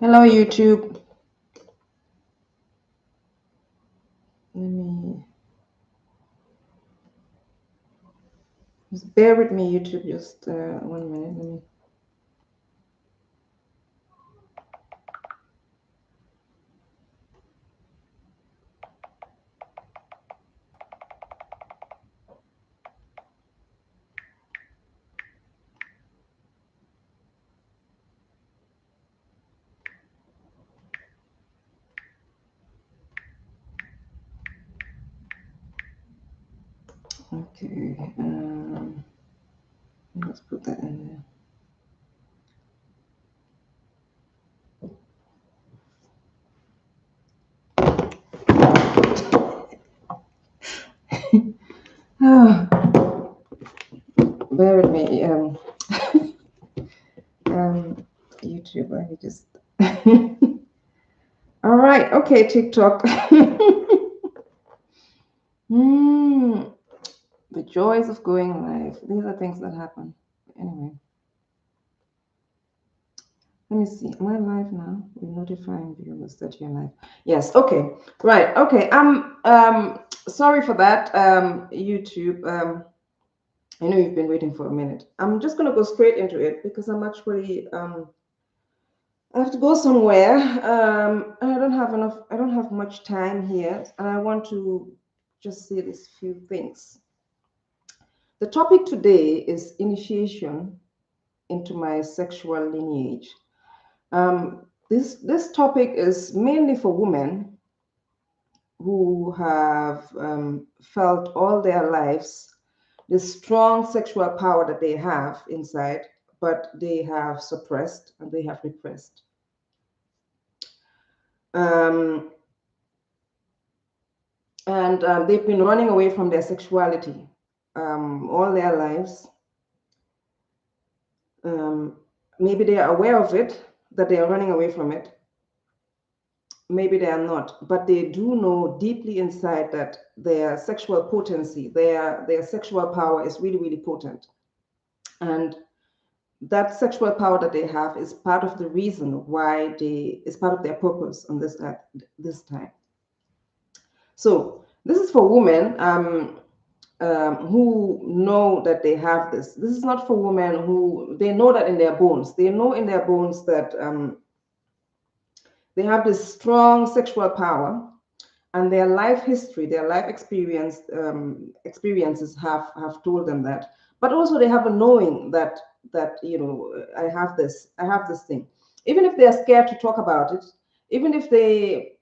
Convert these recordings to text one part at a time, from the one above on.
Hello, YouTube. Let me just bear with me, YouTube. Just 1 minute. Let me. Okay. Let's put that in there. Bear with me. YouTube. Let me just. All right. Okay, TikTok. The joys of going live. These are things that happen. Anyway. Let me see. Am I live now? We're notifying viewers that you're live. Yes. Okay. Right. Okay. I'm sorry for that, YouTube. I know you've been waiting for a minute. I'm just gonna go straight into it because I'm actually I have to go somewhere. And I don't have enough. I don't have much time here, and I want to just say these few things. The topic today is initiation into my sexual lineage. This topic is mainly for women who have felt all their lives the strong sexual power that they have inside, but they have suppressed and they have repressed. Um, and they've been running away from their sexuality all their lives. Maybe they are aware of it, that they are running away from it. Maybe they are not, but they do know deeply inside that their sexual potency, their sexual power is really, really potent. And that sexual power that they have is part of the reason why is part of their purpose on this earth this time. So this is for women who know that they have this. This is not for women who they know that in their bones. They know in their bones that they have this strong sexual power, and their life history, their life experiences have told them that. But also they have a knowing that I have this thing. Even if they are scared to talk about it, even if they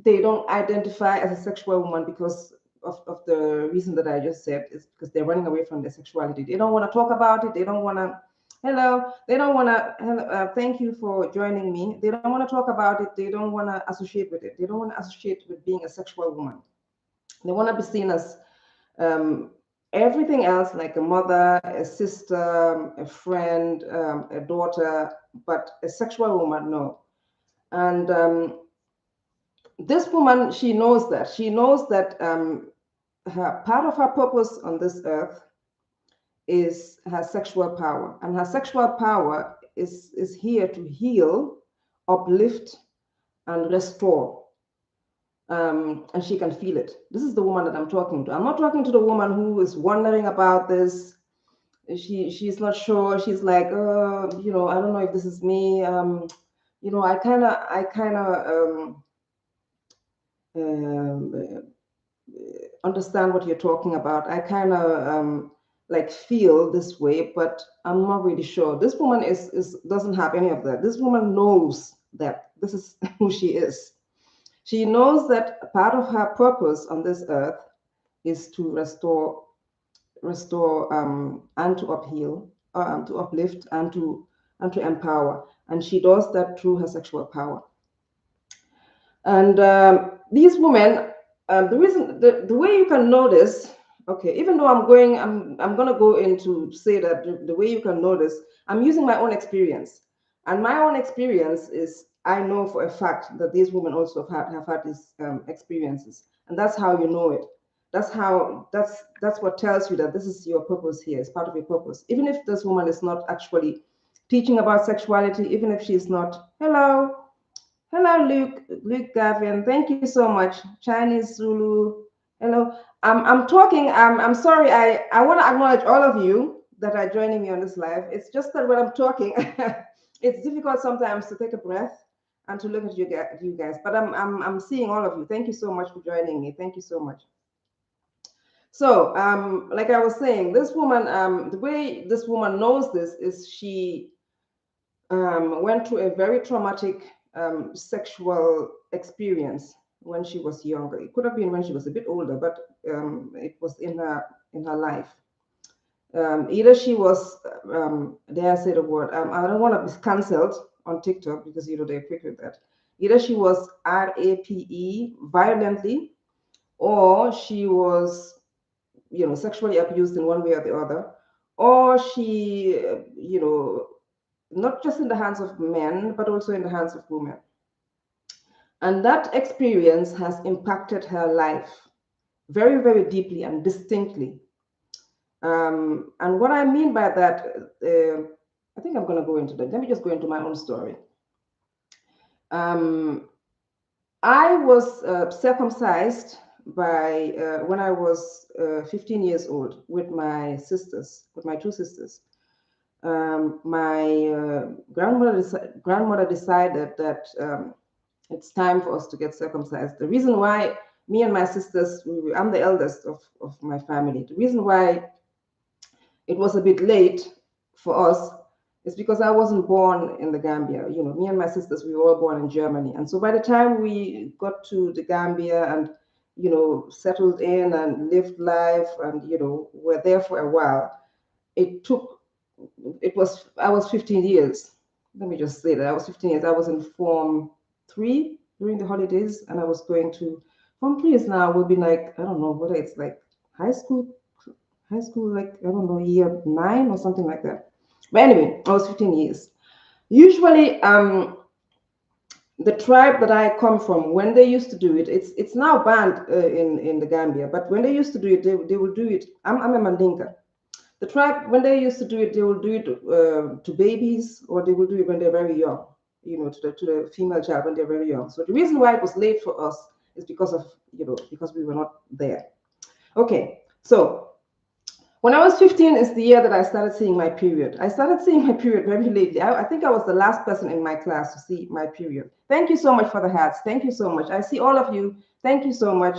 don't identify as a sexual woman because of the reason that I just said, is because they're running away from their sexuality. They don't want to talk about it. They don't want to. Hello. They don't want to. Thank you for joining me. They don't want to talk about it. They don't want to associate with it. They don't want to associate with being a sexual woman. They want to be seen as everything else, like a mother, a sister, a friend, a daughter, but a sexual woman, no. And this woman, she knows that. She knows that her part of her purpose on this earth is her sexual power, and her sexual power is here to heal, uplift, and restore. And she can feel it. This is the woman that I'm talking to. I'm not talking to the woman who is wondering about this. She's not sure. She's like, I don't know if this is me. I kind of understand what you're talking about. I kind of like feel this way, but I'm not really sure. This woman is doesn't have any of that. This woman knows that this is who she is. She knows that part of her purpose on this earth is to restore and to upheal, to uplift and to empower, and she does that through her sexual power. And these women, the way you can know this, okay, even though I'm going to go into say that the way you can know this, I'm using my own experience, and my own experience is I know for a fact that these women also have had these experiences, and that's how you know it. That's what tells you that this is your purpose here. It's part of your purpose. Even if this woman is not actually teaching about sexuality, even if she's not, hello, Hello, Luke Gavin. Thank you so much. Chinese Zulu. Hello. I'm talking. I'm sorry. I want to acknowledge all of you that are joining me on this live. It's just that when I'm talking, it's difficult sometimes to take a breath and to look at you guys. But I'm seeing all of you. Thank you so much for joining me. Thank you so much. So, like I was saying, this woman, the way this woman knows this is she went through a very traumatic sexual experience when she was younger. It could have been when she was a bit older, but it was in her life. Either she was, dare I say the word? I don't want to be cancelled on TikTok because they're quick with that. Either she was RAPE violently, or she was sexually abused in one way or the other, or she not just in the hands of men, but also in the hands of women. And that experience has impacted her life very, very deeply and distinctly. And what I mean by that, I think I'm going to go into that. Let me just go into my own story. I was circumcised when I was 15 years old with my sisters, with my two sisters. My grandmother decided that it's time for us to get circumcised. The reason why me and my sisters, I'm the eldest of my family. The reason why it was a bit late for us is because I wasn't born in the Gambia. Me and my sisters, we were all born in Germany. And so by the time we got to the Gambia and, settled in and lived life and, were there for a while, I was 15 years. Let me just say that I was 15 years. I was in Form 3 during the holidays, and I was going to Form 3 is now will be like, I don't know whether it's like high school, like, I don't know, year 9 or something like that. But anyway, I was 15 years. Usually, the tribe that I come from, when they used to do it, it's now banned in the Gambia, but when they used to do it, they will do it. I'm a Mandinka. The tribe, when they used to do it, they will do it to babies, or they will do it when they're very young, to the female child when they're very young. So the reason why it was late for us is because of, because we were not there. Okay, so when I was 15 is the year that I started seeing my period. I started seeing my period very lately. I think I was the last person in my class to see my period. Thank you so much for the hats. Thank you so much. I see all of you. Thank you so much.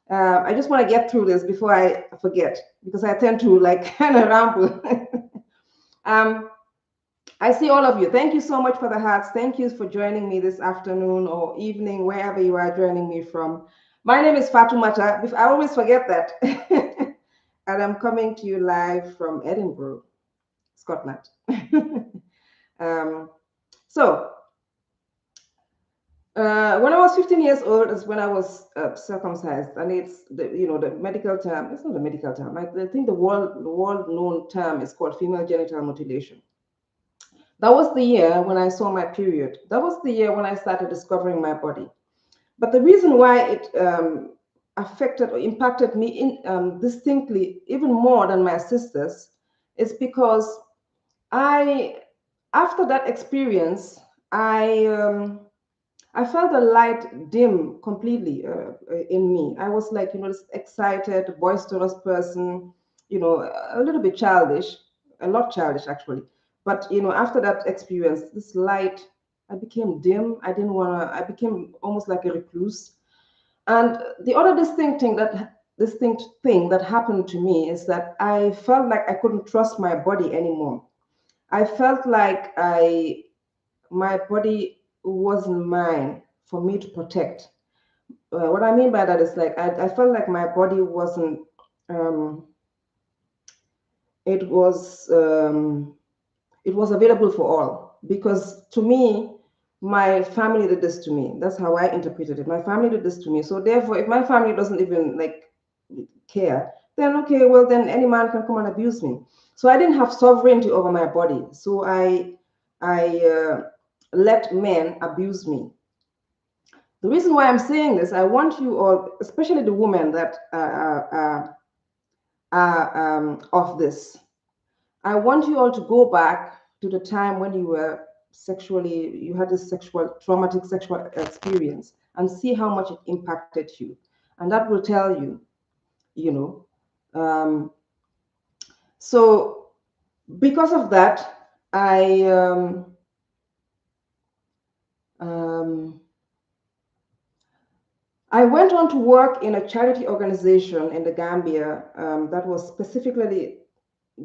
I just want to get through this before I forget, because I tend to kind of ramble. I see all of you. Thank you so much for the hearts. Thank you for joining me this afternoon or evening, wherever you are joining me from. My name is Fatoumata. I always forget that. And I'm coming to you live from Edinburgh, Scotland. When I was 15 years old is when I was circumcised, and it's the medical term. It's not a medical term. I think the world known term is called female genital mutilation. That was the year when I saw my period. That was the year when I started discovering my body. But the reason why it affected or impacted me distinctly, even more than my sisters, is because after that experience, I felt the light dim completely in me. I was like, this excited, boisterous person, a little bit childish, a lot childish actually. But, after that experience, this light, I became dim. I became almost like a recluse. And the other distinct thing that happened to me is that I felt like I couldn't trust my body anymore. I felt like my body wasn't mine for me to protect. What I mean by that is like I felt like my body wasn't. It was available for all, because to me, my family did this to me. That's how I interpreted it. My family did this to me. So therefore, if my family doesn't even care, then okay, well then any man can come and abuse me. So I didn't have sovereignty over my body. So I let men abuse me. The reason why I'm saying this, I want you all, especially the women that are of this, I want you all to go back to the time when you were sexually, you had this traumatic sexual experience, and see how much it impacted you. And that will tell you, you know. So because of that, um, I went on to work in a charity organization in the Gambia that was specifically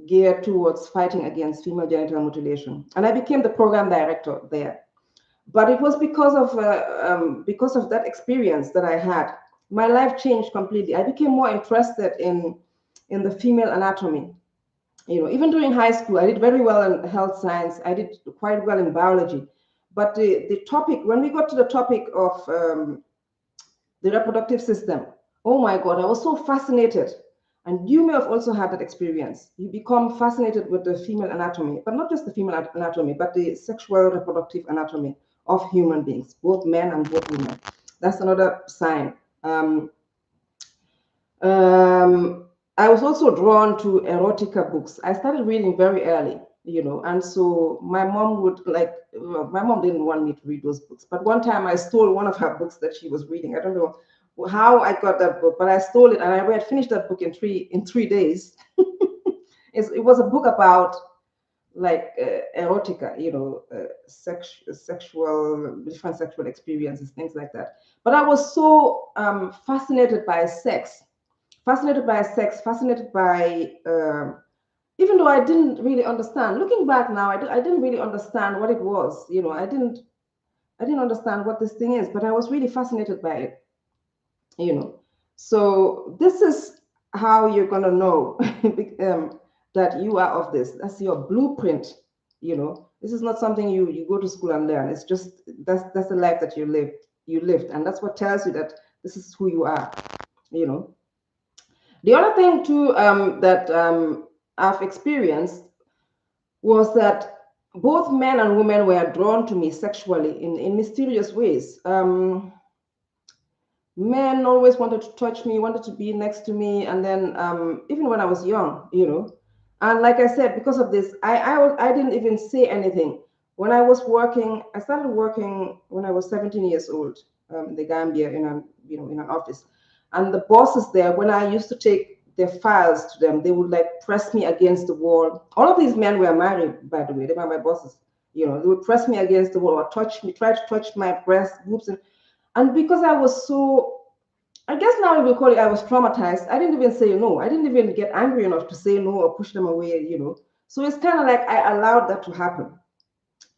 geared towards fighting against female genital mutilation, and I became the program director there. But it was because of that experience that I had, my life changed completely. I became more interested in the female anatomy. Even during high school, I did very well in health science. I did quite well in biology. But the topic, when we got to the topic of the reproductive system, oh my God, I was so fascinated. And you may have also had that experience. You become fascinated with the female anatomy, but not just the female anatomy, but the sexual reproductive anatomy of human beings, both men and both women. That's another sign. I was also drawn to erotica books. I started reading very early, and so my mom my mom didn't want me to read those books. But one time I stole one of her books that she was reading. I don't know how I got that book, but I stole it and I finished that book in 3 days. It was a book about like erotica, different sexual experiences, things like that. But I was so fascinated by sex, fascinated by even though I didn't really understand. Looking back now, I didn't really understand what it was. I didn't understand what this thing is, but I was really fascinated by it. So this is how you're gonna know that you are of this. That's your blueprint. This is not something you go to school and learn. It's just that's the life that you lived, and that's what tells you that this is who you are. The other thing too that I've experienced was that both men and women were drawn to me sexually in mysterious ways. Men always wanted to touch me, wanted to be next to me, and then even when I was young, and like I said, because of this, I didn't even say anything. When I was working, I started working when I was 17 years old in the Gambia in an office, and the bosses there, when I used to take their files to them, they would like press me against the wall. All of these men were married, by the way. They were my bosses. They would press me against the wall or touch me, try to touch my breast, boobs, and because I was so, I guess now we will call it, I was traumatized. I didn't even say no. I didn't even get angry enough to say no or push them away. So it's kind of like I allowed that to happen.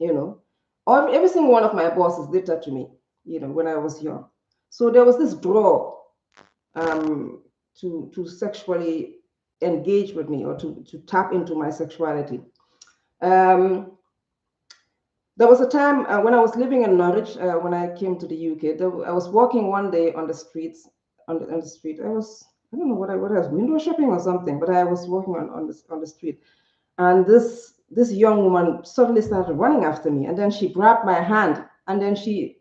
Every single one of my bosses did that to me, when I was young. So there was this draw to sexually engage with me or to tap into my sexuality. There was a time when I was living in Norwich, when I came to the UK. I was walking one day on the streets. On the street, I don't know what I was, window shopping or something, but I was walking on the street, and this young woman suddenly started running after me, and then she grabbed my hand, and then she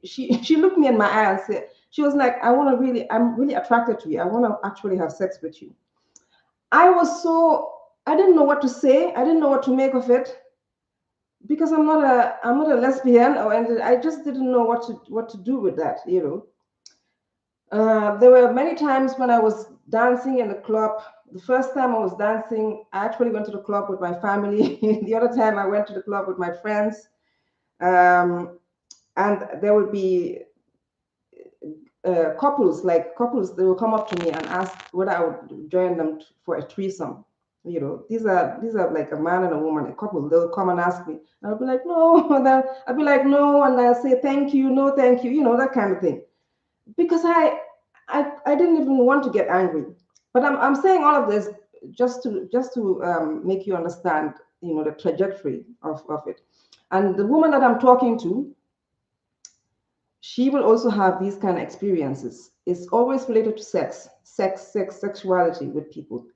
looked me in my eye and said, she was like, I'm really attracted to you. I want to actually have sex with you. I didn't know what to say. I didn't know what to make of it, because I'm not a lesbian, and I just didn't know what to do with that. There were many times when I was dancing in the club. The first time I was dancing, I actually went to the club with my family. The other time I went to the club with my friends. And there would be couples, they will come up to me and ask whether I would join them for a threesome. These are like a man and a woman, a couple. They'll come and ask me, and I'll be like, no. And then I'll be like, no, and I'll say thank you, no, thank you, that kind of thing. Because I didn't even want to get angry. But I'm saying all of this just to make you understand, the trajectory of it. And the woman that I'm talking to, she will also have these kind of experiences. It's always related to sexuality with people.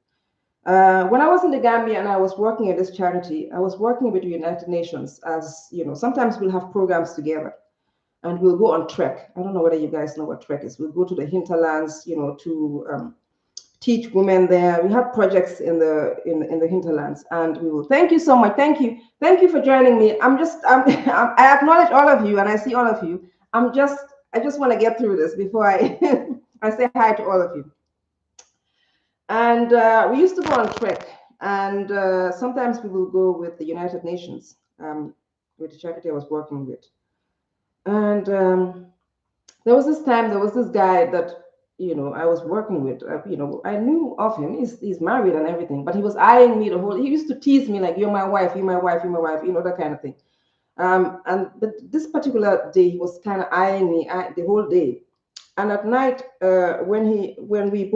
When I was in the Gambia and I was working at this charity, I was working with the United Nations. As sometimes we'll have programs together, and we'll go on trek. I don't know whether you guys know what trek is. We'll go to the hinterlands, teach women there. We have projects in the hinterlands, and we will. Thank you so much. Thank you for joining me. I acknowledge all of you, and I see all of you. I just want to get through this before I I say hi to all of you. And we used to go on trek, and sometimes we will go with the United Nations, with the charity I was working with. And there was this guy that I was working with. I knew of him. He's married and everything, but he was eyeing me the whole. He used to tease me like, "You're my wife, you're my wife, you're my wife," that kind of thing. But this particular day, he was kind of eyeing me the whole day. And at night, when we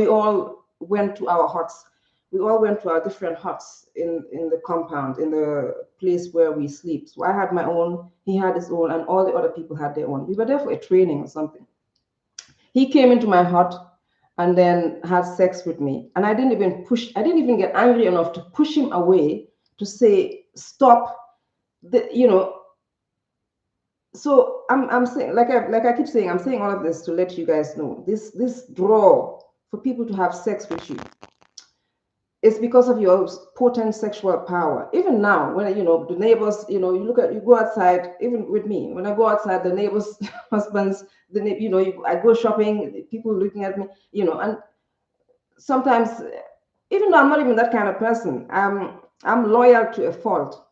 all went to our huts, we all went to our different huts in the compound, in the place where we sleep. So I had my own, he had his own, and all the other people had their own. We were there for a training or something. He came into my hut and then had sex with me. And I didn't even get angry enough to push him away to say, stop. So I'm saying, like I keep saying, I'm saying all of this to let you guys know, this draw for people to have sex with you, it's because of your potent sexual power. Even now, when the neighbors, you go outside. Even with me, when I go outside, the neighbors' husbands, I go shopping, people looking at me, and sometimes, even though I'm not even that kind of person, I'm loyal to a fault.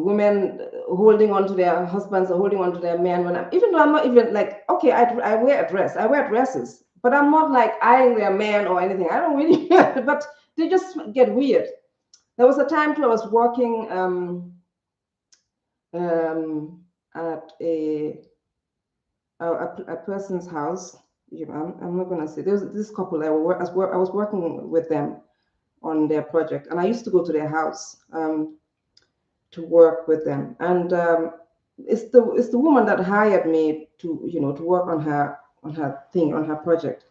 Women holding on to their husbands or holding on to their men. Even though I'm not even like, okay, I wear a dress, I wear dresses, but I'm not like eyeing their man or anything. I don't really, but they just get weird. There was a time too I was working at a person's house. I'm not gonna say. There was this couple. I was working with them on their project, and I used to go to their house to work with them. And it's the woman that hired me to work on her project.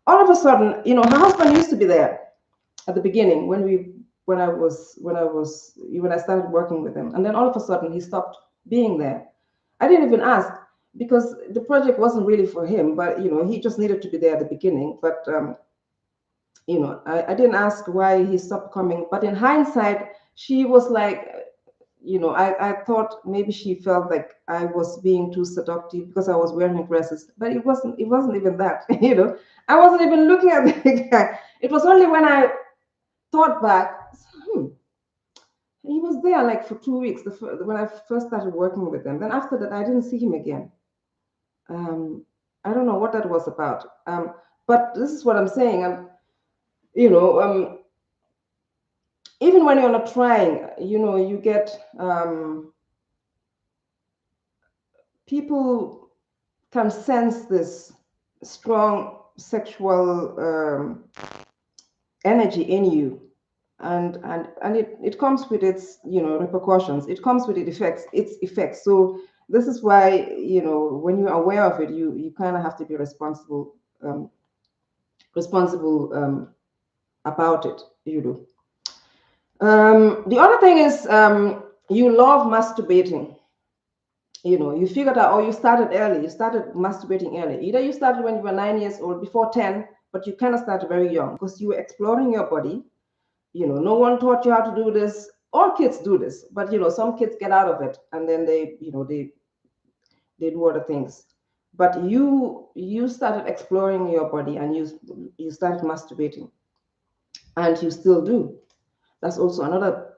All of a sudden, her husband used to be there at the beginning when I started working with him, and then all of a sudden he stopped being there. I didn't even ask, because the project wasn't really for him, but he just needed to be there at the beginning. But I didn't ask why he stopped coming. But in hindsight, she was like, I thought maybe she felt like I was being too seductive because I was wearing dresses, but it wasn't even that. I wasn't even looking at the guy. It was only when I thought back, he was there like for 2 weeks when I first started working with them. Then after that, I didn't see him again. I don't know what that was about. But this is what I'm saying. Even when you're not trying, you get people can sense this strong sexual energy in you, and it comes with its repercussions. It comes with its effects. So this is why when you're aware of it, you kind of have to be responsible about it. The other thing is, you love masturbating. You figured out, or you started early. You started masturbating early. Either you started when you were 9 years old, before 10, but you kind of started very young because you were exploring your body. No one taught you how to do this. All kids do this, but some kids get out of it and then they do other things. But you started exploring your body, and you started masturbating, and you still do. That's also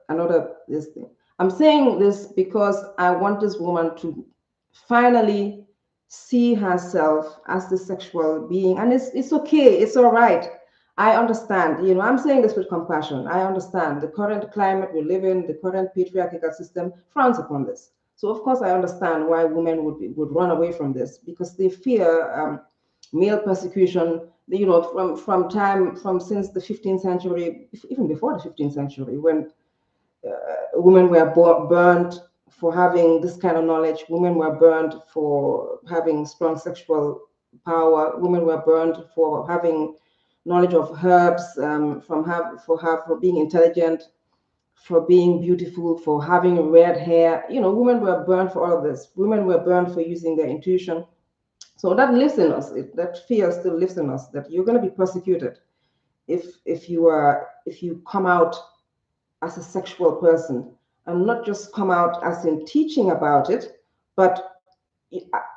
another this thing. I'm saying this because I want this woman to finally see herself as the sexual being, and it's okay, it's all right. I understand. I'm saying this with compassion. I understand the current climate we live in, the current patriarchal system frowns upon this. So of course I understand why women would run away from this, because they fear male persecution. From since the 15th century, even before the 15th century, when women were burned for having this kind of knowledge. Women were burned for having strong sexual power. Women were burned for having knowledge of herbs, for being intelligent, for being beautiful, for having red hair. Women were burned for all of this. Women were burned for using their intuition. So that lives in us. That fear still lives in us, that you're going to be persecuted if you come out as a sexual person, and not just come out as in teaching about it, but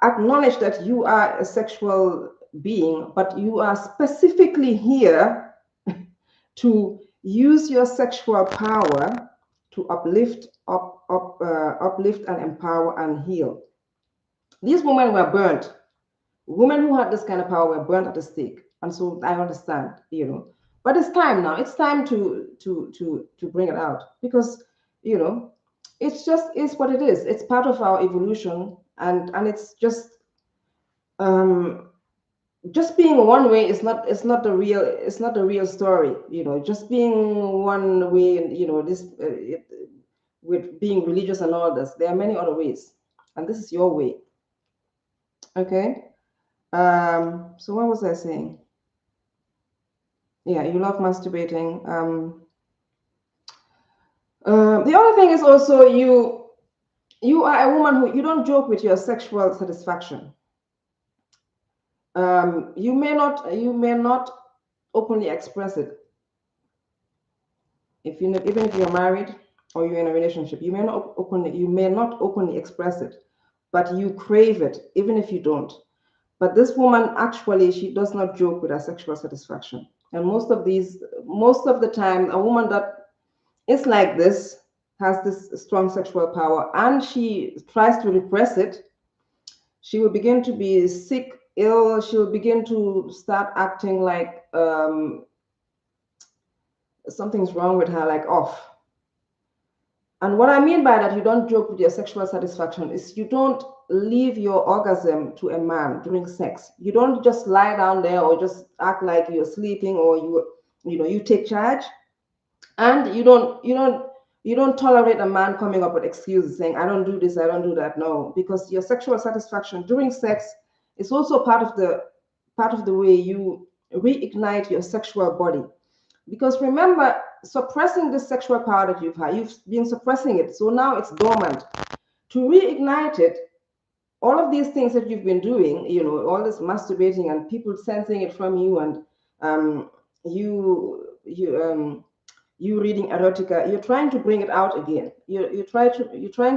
acknowledge that you are a sexual being, but you are specifically here to use your sexual power to uplift and empower and heal. These women were burnt. Women who had this kind of power were burnt at the stake, and so I understand, But it's time now. It's time to bring it out, because you know it's just is what it is. It's part of our evolution, and it's um just being one way is not, it's not the real story. Just being one way, with being religious and all this, there are many other ways, and this is your way. Okay. So what was I saying? Yeah, you love masturbating. The other thing is also, you are a woman who, you don't joke with your sexual satisfaction. You may not openly express it. Even if you're married or you're in a relationship, you may not openly express it, but you crave it, even if you don't. But this woman, actually, she does not joke with her sexual satisfaction. And most of the time, a woman that is like this has this strong sexual power, and she tries to repress it. She will begin to be sick, ill. She will begin to start acting like something's wrong with her, like off. And what I mean by that, you don't joke with your sexual satisfaction, is you don't leave your orgasm to a man during sex. You don't just lie down there or just act like you're sleeping, or you take charge. And you don't tolerate a man coming up with excuses saying, I don't do this, I don't do that. No, because your sexual satisfaction during sex is also part of the way you reignite your sexual body. Because remember, suppressing this sexual power that you've been suppressing it, so now it's dormant. To reignite it, all of these things that you've been doing, all this masturbating and people sensing it from you, and you reading erotica, you're trying to bring it out again. You're trying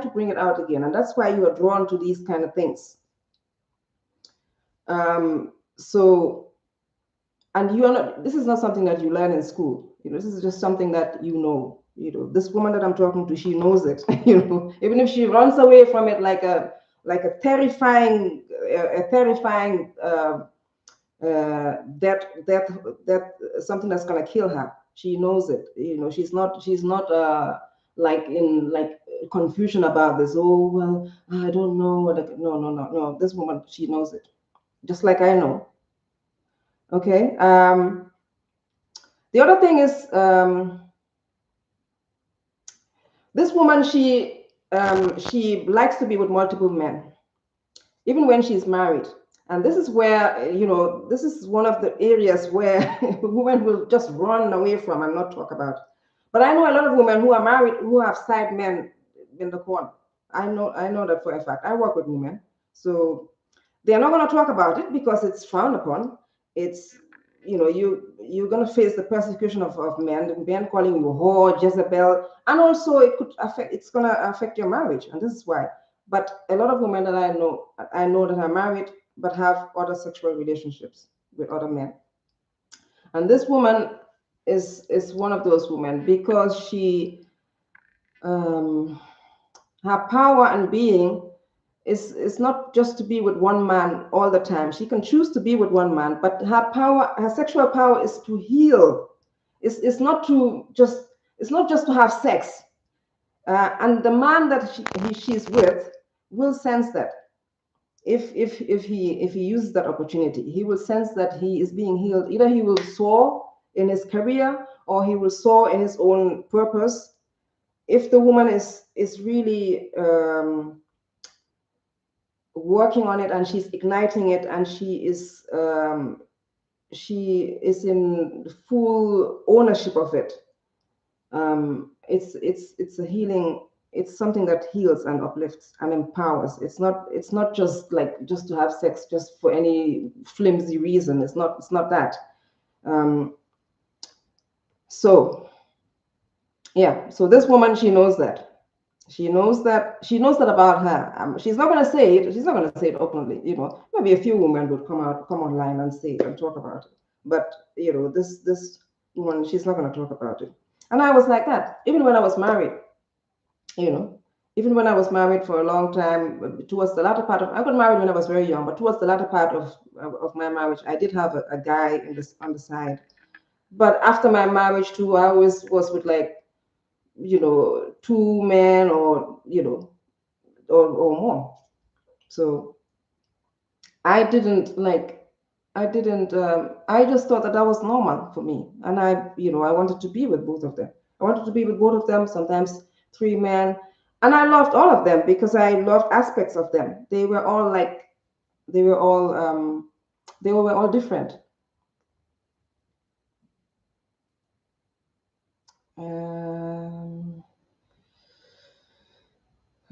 to bring it out again, and that's why you are drawn to these kind of things. So, and you are not. This is not something that you learn in school. This is just something that This woman that I'm talking to, she knows it. Even if she runs away from it like a terrifying, that something that's gonna kill her. She knows it. She's not like in like confusion about this. Oh well, I don't know what. No. This woman, she knows it, just like I know. Okay. The other thing is, this woman, she likes to be with multiple men, even when she's married. And this is where, this is one of the areas where women will just run away from and not talk about. But I know a lot of women who are married who have side men in the corner. I know that for a fact. I work with women. So they're not going to talk about it because it's frowned upon. It's, you're going to face the persecution of men calling you whore, Jezebel. And also it's going to affect your marriage. And this is why. But a lot of women that I know that are married but have other sexual relationships with other men. And this woman is one of those women, because she her power and being is not just to be with one man all the time. She can choose to be with one man, but her sexual power is to heal. It's not just to have sex. And the man that she's with will sense that. If he uses that opportunity, he will sense that he is being healed. Either he will soar in his career, or he will soar in his own purpose. If the woman is really working on it, and she's igniting it, and she is in full ownership of it, it's a healing it's something that heals and uplifts and empowers. It's not just like just to have sex just for any flimsy reason. It's not that. Um, so yeah, so this woman, she knows that. She knows that about her. She's not going to say it. She's not going to say it openly. Maybe a few women would come online and say it and talk about it. But this woman, she's not going to talk about it. And I was like that. Even when I was married, you know, even when I was married for a long time, towards the latter part of, I got married when I was very young, but towards the latter part of my marriage, I did have a guy on the side. But after my marriage too, I always was with like, two men or more. So I didn't like, I just thought that was normal for me. And I wanted to be with both of them. I wanted to be with both of them, sometimes three men. And I loved all of them because I loved aspects of them. They were all like, they were all, they were all different.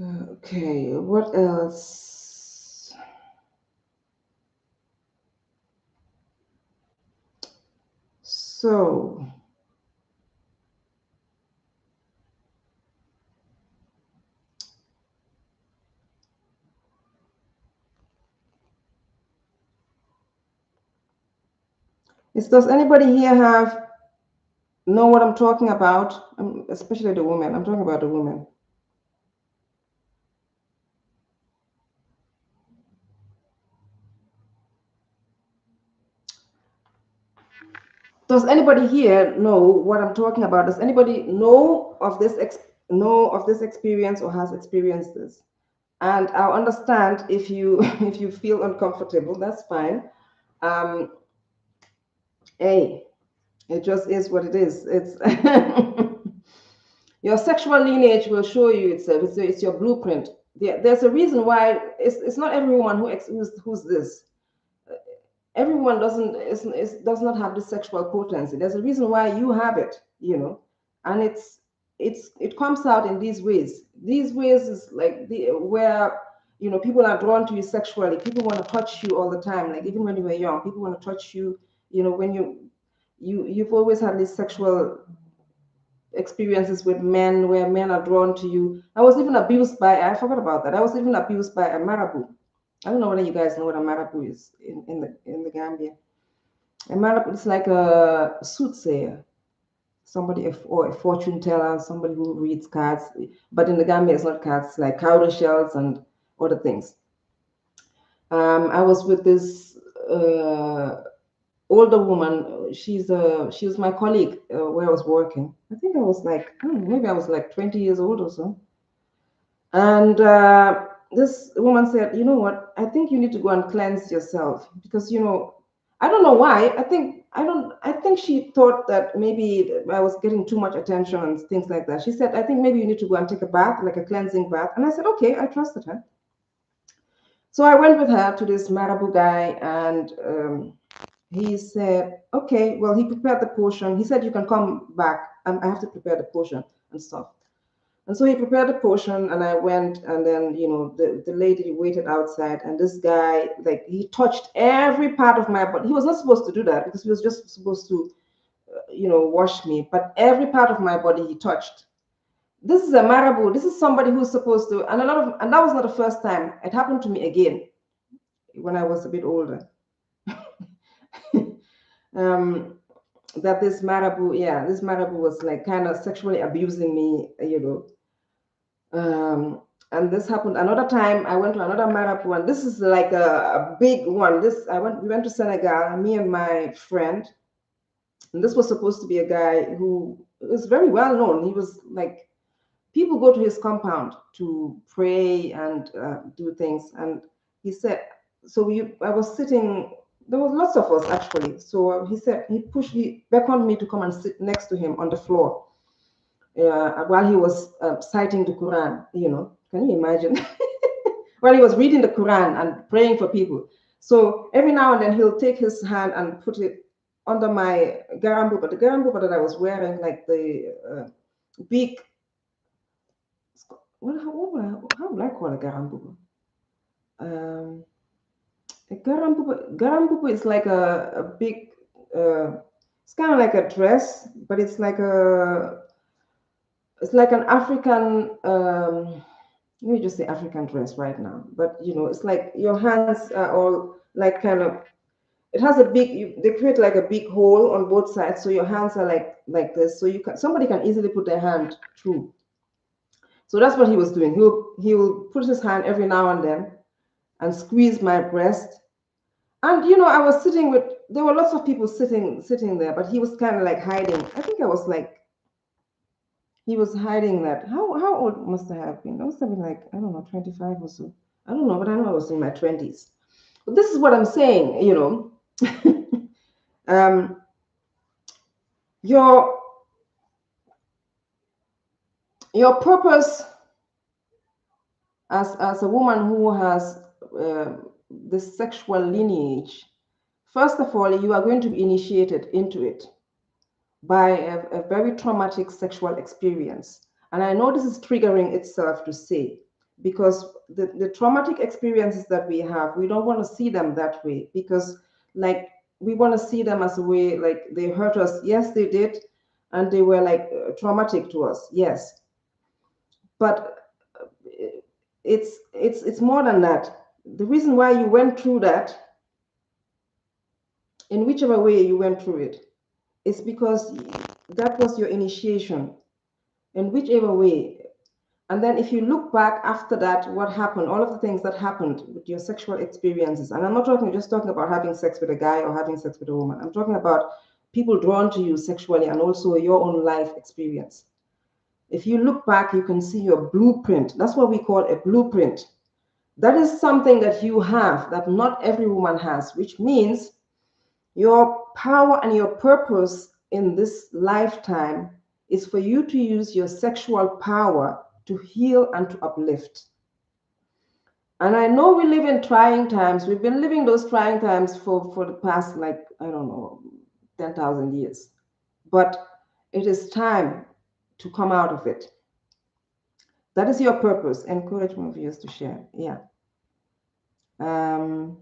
Okay, what else? So, does anybody here know what I'm talking about? Especially the women. I'm talking about the women. Does anybody here know what I'm talking about? Does anybody know of this experience or has experienced this? And I'll understand if you if you feel uncomfortable. That's fine. Hey, it just is what it is. It's your sexual lineage will show you itself. It's your blueprint. There's a reason why it's not everyone who's this. Everyone does not have this sexual potency. There's a reason why you have it, and it comes out in these ways. These ways is like where people are drawn to you sexually. People want to touch you all the time. Like even when you were young, people want to touch you. When you've always had these sexual experiences with men where men are drawn to you. I forgot about that. I was even abused by a marabu. I don't know whether you guys know what a marabu is in the Gambia. A marabu is like a soothsayer, or a fortune teller, somebody who reads cards. But in the Gambia, it's not cards, it's like cowrie shells and other things. I was with this older woman. She was my colleague where I was working. I think I was like, maybe I was like 20 years old or so. And this woman said, you know what? I think you need to go and cleanse yourself because, I don't know why. I think she thought that maybe I was getting too much attention and things like that. She said, I think maybe you need to go and take a bath, like a cleansing bath. And I said, okay, I trusted her. So I went with her to this Marabu guy, and he said, okay, well, he prepared the potion. He said, you can come back. I have to prepare the potion and stuff. And so he prepared the potion, and I went, and then, the lady waited outside, and this guy, like, he touched every part of my body. He was not supposed to do that because he was just supposed to, wash me, but every part of my body he touched. This is a marabu. This is somebody who's supposed to, and that was not the first time. It happened to me again when I was a bit older. That this marabu was like kind of sexually abusing me, and this happened another time. I went to another marabu, and this is like a big one. We went to Senegal, me and my friend, and this was supposed to be a guy who was very well known. He was like, people go to his compound to pray and do things. And he said, I was sitting, there was lots of us actually. So he beckoned me to come and sit next to him on the floor while he was citing the Quran, can you imagine? While he was reading the Quran and praying for people. So every now and then he'll take his hand and put it under my garambuba, the garambuba that I was wearing, like the big how would I call a garambubu? A garambubu is like a big, it's kind of like a dress, but it's like an African, let me just say African dress right now. But it's like your hands are all like kind of, it has a big, they create like a big hole on both sides, so your hands are like this, so somebody can easily put their hand through. So that's what he was doing. He will put his hand every now and then and squeeze my breast. And I was sitting with, there were lots of people sitting there, but he was kind of like hiding. I think I was like, he was hiding that. How old must I have been? I must have been like, I don't know, 25 or so. I don't know, but I know I was in my 20s. But this is what I'm saying, um, your your purpose as a woman who has this sexual lineage. First of all, you are going to be initiated into it by a very traumatic sexual experience. And I know this is triggering itself to say, because the traumatic experiences that we have, we don't want to see them that way, because like we want to see them as a way like they hurt us. Yes, they did, and they were like traumatic to us. Yes, but it's more than that. The reason why you went through that, in whichever way you went through it, is because that was your initiation, in whichever way. And then if you look back after that, what happened, all of the things that happened with your sexual experiences, and I'm not just talking about having sex with a guy or having sex with a woman. I'm talking about people drawn to you sexually and also your own life experience. If you look back, you can see your blueprint. That's what we call a blueprint. That is something that you have that not every woman has, which means your power and your purpose in this lifetime is for you to use your sexual power to heal and to uplift. And I know we live in trying times. We've been living those trying times for the past, like, I don't know, 10,000 years. But it is time to come out of it. That is your purpose. Encourage more viewers to share. Yeah. And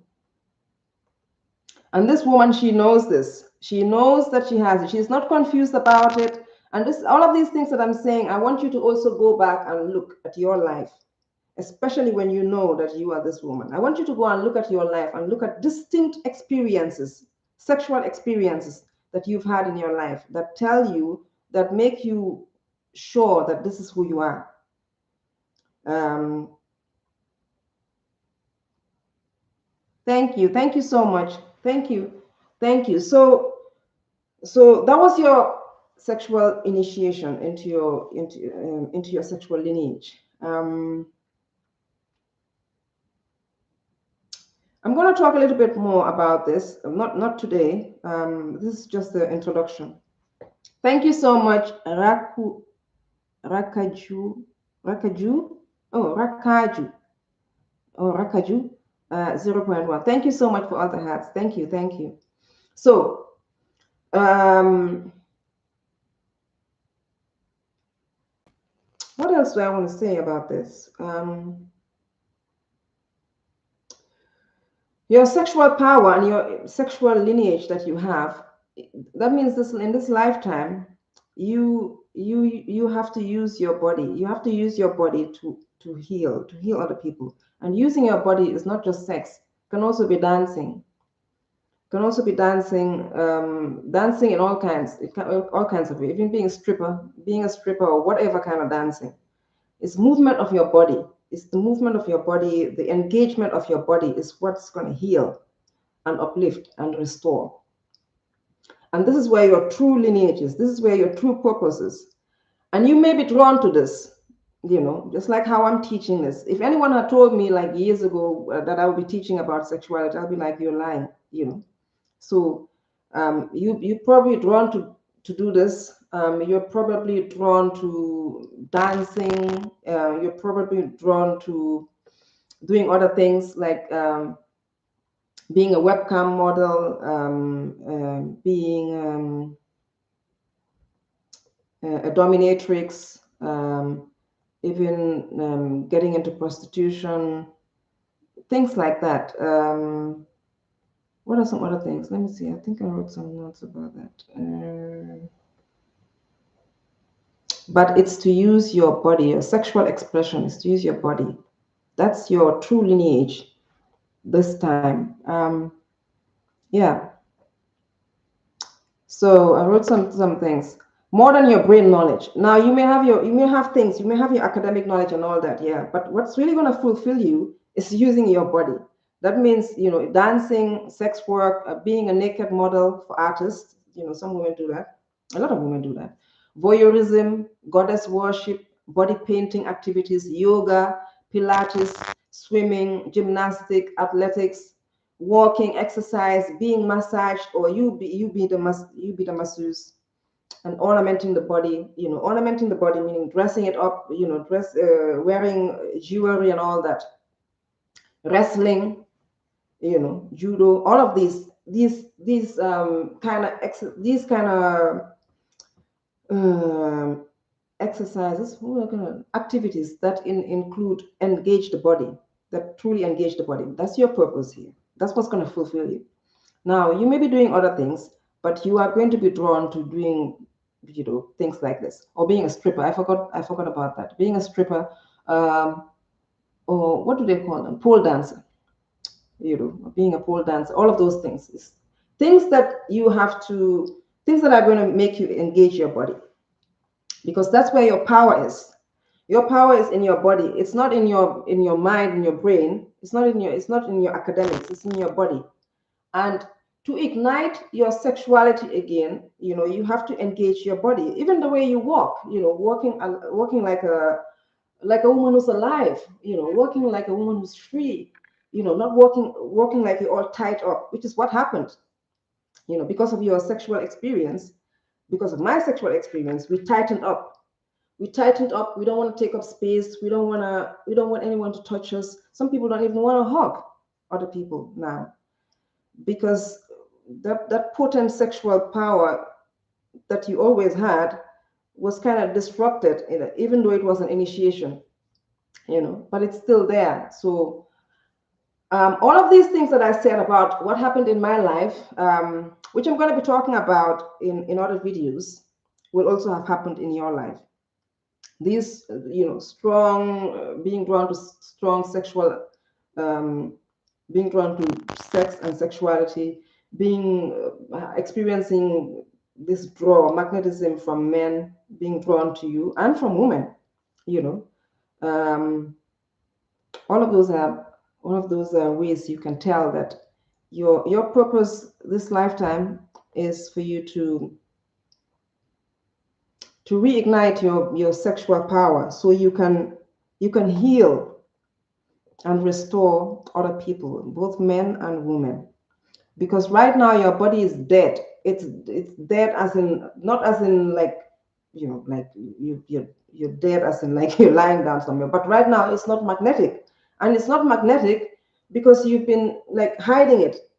this woman, she knows this. She knows that she has it. She's not confused about it. And all of these things that I'm saying, I want you to also go back and look at your life, especially when you know that you are this woman. I want you to go and look at your life and look at distinct experiences, sexual experiences that you've had in your life that tell you, that make you sure that this is who you are. Thank you. Thank you so much. Thank you. Thank you. So that was your sexual initiation into your sexual lineage. I'm going to talk a little bit more about this. Not today. This is just the introduction. Thank you so much, Rakaju. Oh, Rakaju. Oh, Rakaju. 0.1. Thank you so much for all the hearts. Thank you. Thank you. So, what else do I want to say about this? Your sexual power and your sexual lineage that you have, that means this in this lifetime, you have to use your body. You have to use your body to heal other people. And using your body is not just sex. It can also be dancing. It can also be dancing, dancing in all kinds. All kinds of ways. Even being a stripper, or whatever kind of dancing. It's movement of your body. It's the movement of your body, the engagement of your body is what's going to heal and uplift and restore. And this is where your true lineage is. This is where your true purpose is. And you may be drawn to this, just like how I'm teaching this. If anyone had told me like years ago that I would be teaching about sexuality, I'll be like, you're lying, So you're probably drawn to do this. You're probably drawn to dancing. You're probably drawn to doing other things like being a webcam model, being a dominatrix, even getting into prostitution, things like that. What are some other things? Let me see. I think I wrote some notes about that. But it's to use your body. Your sexual expression is to use your body. That's your true lineage this time. Yeah. So I wrote some things. More than your brain knowledge. Now you may have things, you may have your academic knowledge and all that, yeah. But what's really gonna fulfill you is using your body. That means, dancing, sex work, being a naked model for artists. Some women do that. A lot of women do that. Voyeurism, goddess worship, body painting activities, yoga, Pilates, swimming, gymnastic, athletics, walking, exercise, being massaged, or you be the masseuse, and ornamenting the body. Ornamenting the body meaning dressing it up. Wearing jewelry and all that. Wrestling, judo, all of these kind of exercises, activities that include engage the body, that truly engage the body. That's your purpose here. That's what's going to fulfill you. Now, you may be doing other things, but you are going to be drawn to doing, things like this, or being a stripper. I forgot about that. Being a stripper, or what do they call them? Pole dancer. Being a pole dancer. All of those things is things that things that are going to make you engage your body, because that's where your power is. Your power is in your body. It's not in your mind, in your brain. It's not in your academics. It's in your body. And to ignite your sexuality again, you have to engage your body. Even the way you walk, walking like a woman who's alive, walking like a woman who's free, not walking like you're all tied up, which is what happened, because of your sexual experience, because of my sexual experience. We tightened up. We don't want to take up space. We don't want anyone to touch us. Some people don't even want to hug other people now, because that potent sexual power that you always had was kind of disrupted, even though it was an initiation, but it's still there. So all of these things that I said about what happened in my life, which I'm going to be talking about in other videos, will also have happened in your life. These, strong, being drawn to strong sexual, um, being drawn to sex and sexuality, experiencing this magnetism from men, being drawn to you, and from women, you know. All of those ways you can tell that your purpose this lifetime is for you to reignite your sexual power, so you can heal and restore other people, both men and women. Because right now your body is dead. It's dead, as in, not as in like, like you're dead as in like you're lying down somewhere. But right now it's not magnetic. And it's not magnetic because you've been like hiding it.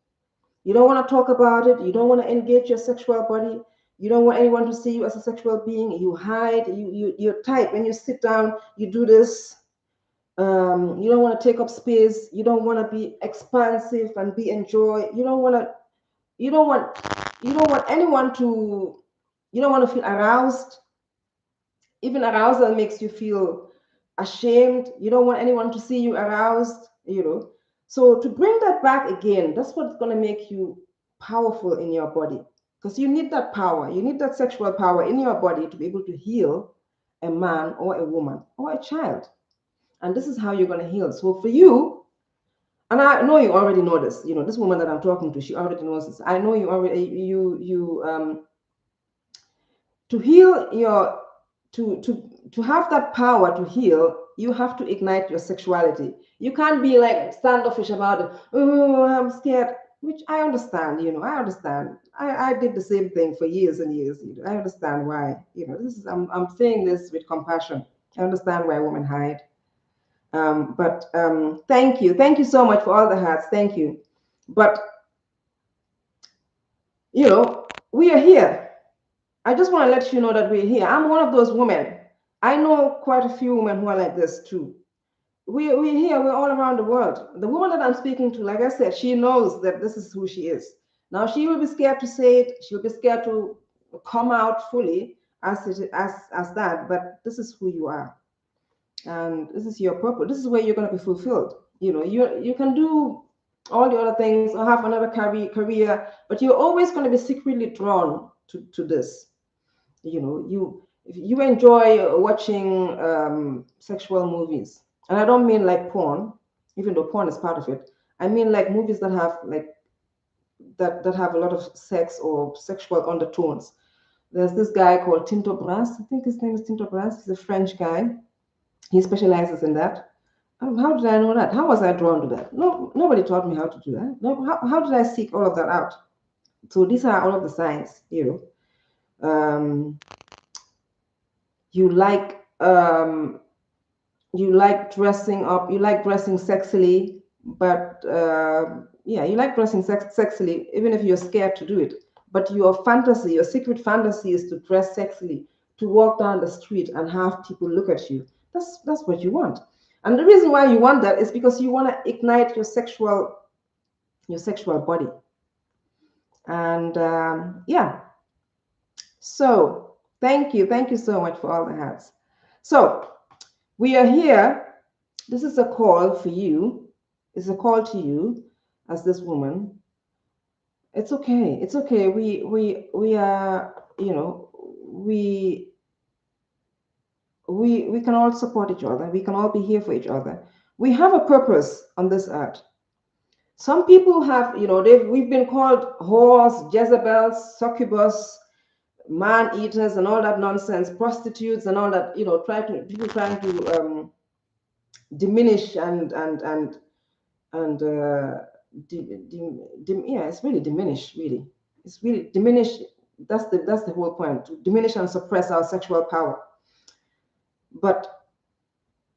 You don't want to talk about it. You don't want to engage your sexual body. You don't want anyone to see you as a sexual being. You hide. You're tight. When you sit down, you do this. You don't want to take up space. You don't want to be expansive and be enjoy. You don't want you don't want anyone to you don't want to feel aroused. Even arousal makes you feel ashamed. You don't want anyone to see you aroused. So to bring that back again, that's what's going to make you powerful in your body, because you need that power. You need that sexual power in your body to be able to heal a man or a woman or a child. And this is how you're going to heal. So for you, and I know you already know this, this woman that I'm talking to, she already knows this. I know you already, to heal to have that power to heal, you have to ignite your sexuality. You can't be like standoffish about it. Oh, I'm scared, which I understand. I understand. I did the same thing for years and years. I understand why. I'm saying this with compassion. I understand why women hide. But thank you so much for all the hearts. Thank you. But we are here. I just want to let you know that we're here. I'm one of those women I know quite a few women who are like this too. We're here, we're all around the world. The woman that I'm speaking to, like I said, she knows that this is who she is. Now she will be scared to say it, she'll be scared to come out fully as that, but this is who you are. And this is your purpose. This is where you're gonna be fulfilled. You know, you can do all the other things or have another career, but you're always going to be secretly drawn to this. You know, you enjoy watching sexual movies, and I don't mean like porn, even though porn is part of it. I mean like movies that have like that have a lot of sex or sexual undertones. There's this guy called Tinto Brass. I think his name is Tinto Brass. He's a French guy. He specializes in that. How did I know that? How was I drawn to that? No, nobody taught me how to do that. No, how did I seek all of that out? So these are all of the signs, you know. You like dressing up, you like dressing sexily, but yeah, you like dressing sexily, even if you're scared to do it. But your fantasy, your secret fantasy is to dress sexily, to walk down the street and have people look at you. That's what you want. And the reason why you want that is because you want to ignite your sexual body. And yeah, so thank you so much for all the hats. So we are here. This is a call for you. It's a call to you as this woman. It's okay. It's okay. We are, you know, we can all support each other. We can all be here for each other. We have a purpose on this earth. Some people have, you know, we've been called whores, Jezebels, succubus, man eaters, and all that nonsense, prostitutes, and all that. You know, people trying to diminish and yeah, it's really diminished. Really, it's really diminished. That's the whole point: to diminish and suppress our sexual power. But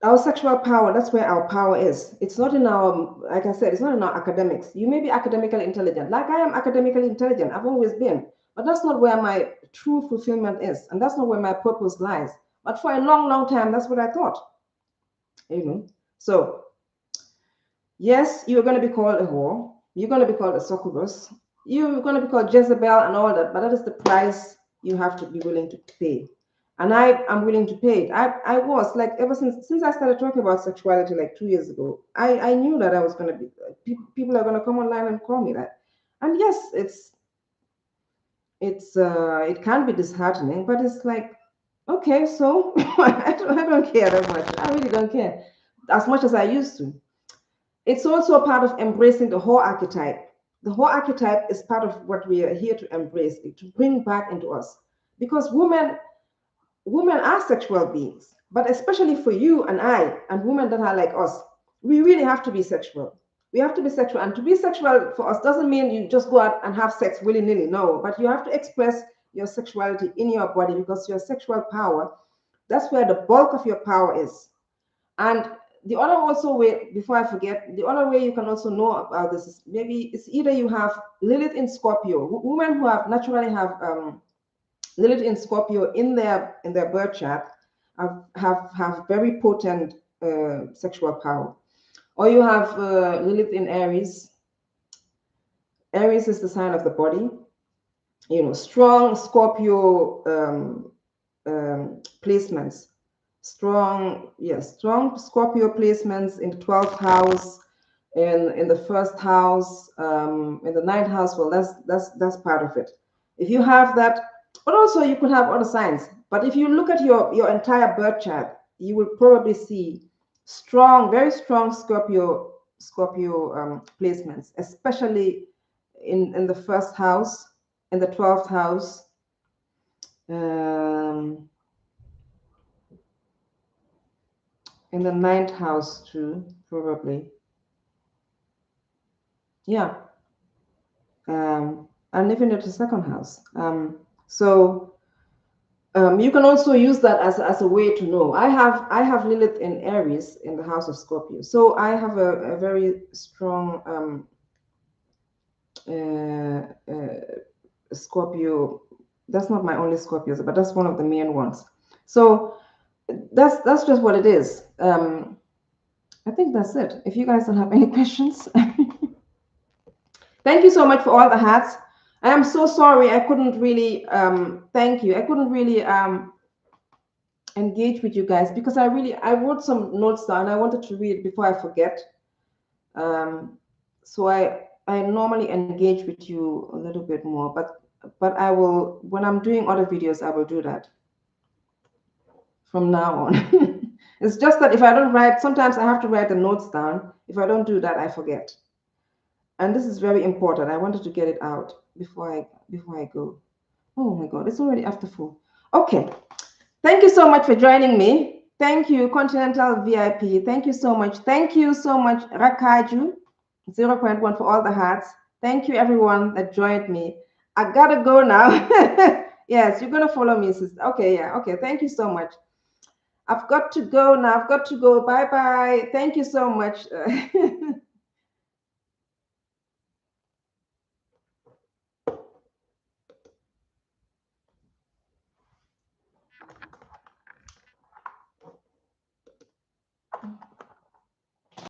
our sexual power, that's where our power is. It's not in our, like I said, it's not in our academics. You may be academically intelligent, like I am academically intelligent. I've always been, but that's not where my true fulfillment is, and that's not where my purpose lies. But for a long time, that's what I thought. You know, so yes, you're going to be called a whore. You're going to be called a succubus. You're going to be called Jezebel and all that, but that is the price you have to be willing to pay. And I am willing to pay it. I was like, ever since I started talking about sexuality like 2 years ago, I knew that I was going to be, people are going to come online and call me that. And yes, it can be disheartening, but it's like, okay, so I don't care that much. I really don't care as much as I used to. It's also a part of embracing the whole archetype. The whole archetype is part of what we are here to embrace, to bring back into us. Because women are sexual beings, but especially for you and I and women that are like us, we really have to be sexual. We have to be sexual. And to be sexual for us doesn't mean you just go out and have sex willy-nilly. No, but you have to express your sexuality in your body because your sexual power, that's where the bulk of your power is. And the other also way, before I forget, the other way you can also know about this is maybe it's either you have Lilith in Scorpio. Women who have naturally have Lilith in Scorpio in their birth chart have very potent sexual power. Or you have Lilith in Aries. Aries is the sign of the body. You know, strong Scorpio placements. Strong Scorpio placements in the 12th house, in the first house, in the ninth house. Well, that's part of it. If you have that, but also you could have other signs. But if you look at your entire birth chart, you will probably see very strong Scorpio placements, especially in the first house, in the 12th house. In the ninth house too, probably. Yeah. And even at the second house. So you can also use that as a way to know. I have Lilith in Aries in the house of Scorpio. So I have a very strong Scorpio. That's not my only Scorpios, but that's one of the main ones. So that's just what it is. I think that's it. If you guys don't have any questions, thank you so much for all the hats. I am so sorry I couldn't really thank you. I couldn't really engage with you guys because I wrote some notes down. I wanted to read before I forget. So I normally engage with you a little bit more, but I will, when I'm doing other videos, I will do that from now on. It's just that if I don't write, sometimes I have to write the notes down. If I don't do that, I forget. And this is very important. I wanted to get it out before I go. Oh my God, it's already after 4. Okay. Thank you so much for joining me. Thank you, Continental VIP. Thank you so much. Thank you so much, Rakaju, 0.1 for all the hearts. Thank you, everyone that joined me. I gotta go now. Yes, you're gonna follow me, sister. Okay, yeah. Okay, thank you so much. I've got to go now. I've got to go. Bye bye. Thank you so much.